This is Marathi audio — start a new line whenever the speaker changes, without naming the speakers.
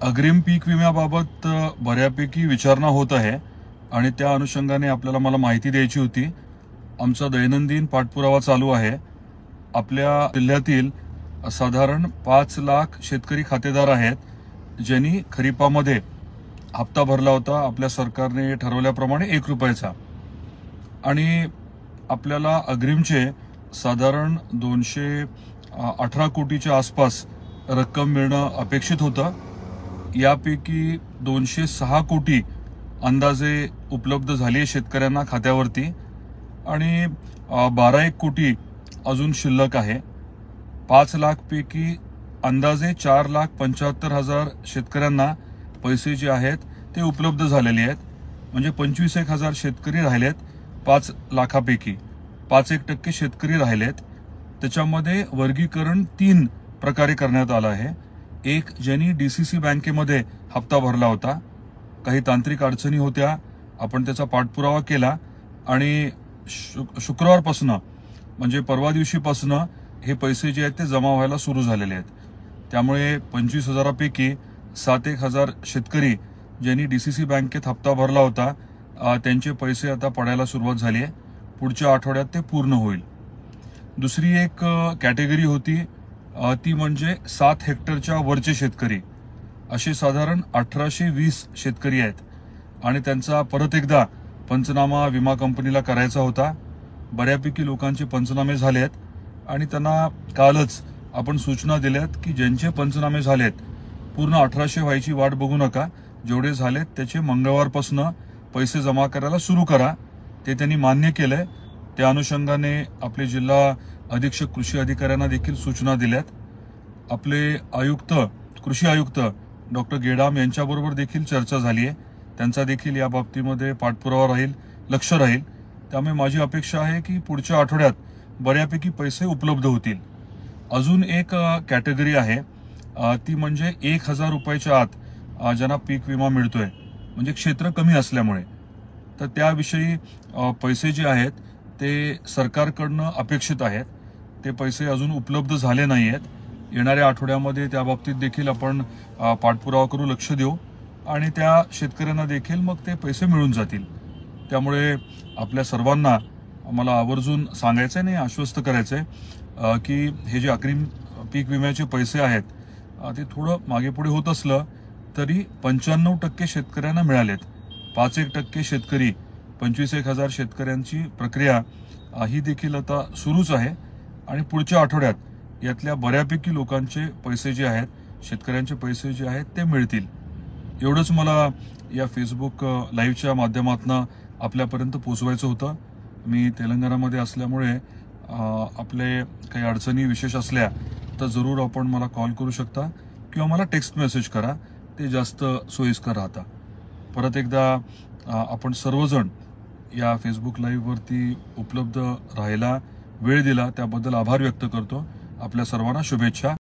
अग्रिम पीक विम्याबाबत बऱ्यापैकी विचारणा होत आहे आणि त्या अनुषंगाने आपल्याला मला माहिती द्यायची होती। आमचा दैनंदिन पाठपुरावा चालू आहे। आपल्या जिल्ह्यातील साधारण 5 लाख शेतकरी खातेदार आहेत ज्यांनी खरीपामध्ये हप्ता भरला होता आपल्या सरकारने ठरवल्याप्रमाणे 1 रुपयाचा, आणि आपल्याला अग्रिमचे साधारण 218 कोटीच्या आसपास रक्कम मिळणं अपेक्षित होतं। यापैकी 206 कोटी अंदाजे उपलब्ध झाली शेतकऱ्यांना खात्यावरती आणि 12 कोटी अजून शिल्लक आहे। 5 लाख पैकी अंदाजे 4,75,000 शेतकऱ्यांना पैसे जे आहेत ते उपलब्ध झालेले आहेत, म्हणजे 25,000 शेतकरी राहिलेत 5 लाखापैकी। 5% शेतकरी राहिलेत। त्याच्यामध्ये वर्गीकरण 3 प्रकारे करण्यात आलं आहे। एक, ज्यांनी डीसीसी बँकेमध्ये हप्ता भरला होता, काही तांत्रिक अडचणी होत्या, आपण त्याचा पाठपुरावा केला आणि शुक्रवारपासून म्हणजे परवा दिवशीपासून हे पैसे जे आहेत ते जमा व्हायला सुरू झालेले आहेत। त्यामुळे 25,000 पैकी 7,000 शेतकरी ज्यांनी डीसीसी बँकेत हप्ता भरला होता त्यांचे पैसे आता पडायला सुरुवात झाली आहे। पुढच्या आठवड्यात ते पूर्ण होईल। दुसरी एक कॅटेगरी होती ती म्हणजे 7 हेक्टरच्या वरचे शेतकरी। असे साधारण 1820 शेतकरी आहेत आणि त्यांचा परत एकदा पंचनामा विमा कंपनीला करायचा होता। बऱ्यापैकी लोकांचे पंचनामे झालेत आणि त्यांना कालच आपण सूचना दिल्यात की ज्यांचे पंचनामे झालेत पूर्ण 1800 व्हायची वाट बघू नका, जेवढे झालेत त्याचे मंगळवारपासून पैसे जमा करायला सुरू करा। ते त्यांनी मान्य केलंय। त्या अनुषंगाने आपले जिल्हा अधीक्षक कृषी अधिकाऱ्यांना देखील सूचना दिल्यात। आपले आयुक्त कृषी आयुक्त डॉक्टर गेडाम यांच्याबरोबर देखील चर्चा झाली आहे। त्यांचा देखील या बाबतीमध्ये पाठपुरावा राहील, लक्ष राहील। त्यामुळे माझी अपेक्षा आहे की पुढच्या आठवड्यात बऱ्यापैकी पैसे उपलब्ध होतील। अजून एक कॅटेगरी आहे ती म्हणजे 1,000 रुपयाच्या आत ज्यांना पीक विमा मिळतोय, म्हणजे क्षेत्र कमी असल्यामुळे। तर त्याविषयी पैसे जे आहेत ते सरकारकडनं अपेक्षित आहेत। ते पैसे अजून उपलब्ध झाले नाही आहेत। येणाऱ्या आठवड्यामध्ये त्या बाबतीत देखील आपण पाठपुरावा करू, लक्ष देऊ आणि त्या शेतकऱ्यांना देखील मग ते पैसे मिळून जातील। त्यामुळे आपल्या सर्वांना मला आवर्जून सांगायचं आहे, नाही आश्वस्त करायचं आहे की हे जे अग्रिम पीक विम्याचे पैसे आहेत ते थोडं मागे पुढे होत असलं तरी 95% शेतकऱ्यांना मिळालेत। 5% शेतकरी 25,000 शेतकऱ्यांची प्रक्रिया ही देखील आता सुरूच आहे आणि पुढच्या आठवड्यात यातल्या बऱ्यापैकी लोकांचे पैसे जे आहेत, शेतकऱ्यांचे पैसे जे आहेत ते मिळतील। एवढंच मला या फेसबुक लाईव्हच्या माध्यमातून आपल्यापर्यंत पोहोचवायचं होतं। मी तेलंगणामध्ये असल्यामुळे आपले काही अडचणी विशेष असल्या तर जरूर आपण मला कॉल करू शकता किंवा मला टेक्स्ट मेसेज करा, ते जास्त सोयीस्कर राहतं। परत एकदा आपण सर्वजण या फेसबुक लाईव्हवरती उपलब्ध राहायला वेळ दिला त्याबद्दल आभार व्यक्त करतो। आपल्या सर्वांना शुभेच्छा।